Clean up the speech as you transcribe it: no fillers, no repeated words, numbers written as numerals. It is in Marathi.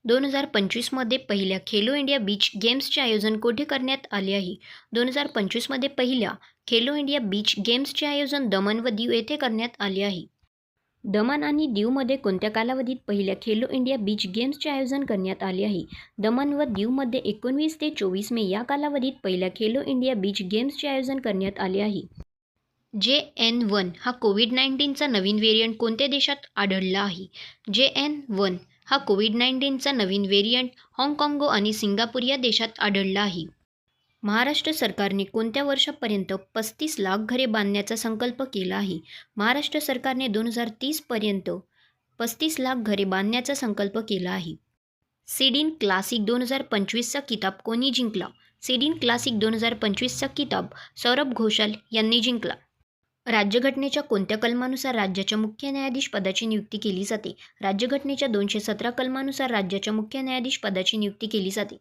2025मध्ये पहिल्या खेलो इंडिया बीच गेम्सचे आयोजन कुठे करण्यात आले आहे? 2025मध्ये पहिल्या खेलो इंडिया बीच गेम्सचे आयोजन दमण व दीव येथे करण्यात आले आहे. दमण आणि दीवमध्ये कोणत्या कालावधीत पहिल्या खेलो इंडिया बीच गेम्सचे आयोजन करण्यात आले आहे? दमण व दीवमध्ये 19 ते 24 मे या कालावधीत पहिल्या खेलो इंडिया बीच गेम्सचे आयोजन करण्यात आले आहे. JN1 हा कोविड-19चा नवीन व्हेरियंट कोणत्या देशात आढळला आहे? JN1 हा कोविड-19चा नवीन व्हेरियंट हाँगकाँग आणि सिंगापूर या देशात आढळला आहे. महाराष्ट्र सरकारने कोणत्या वर्षापर्यंत 35 लाख घरे बांधण्याचा संकल्प केला आहे? महाराष्ट्र सरकारने 2030 पर्यंत 35 लाख घरे बांधण्याचा संकल्प केला आहे. सिडीन क्लासिक 2025चा किताब कोणी जिंकला? सिडीन क्लासिक 2025चा किताब सौरभ घोषाल यांनी जिंकला. राज्यघटनेच्या कोणत्या कलमानुसार राज्याच्या मुख्य न्यायाधीश पदाची नियुक्ती केली जाते? राज्यघटनेच्या 217 कलमानुसार राज्याच्या मुख्य न्यायाधीश पदाची नियुक्ती केली जाते.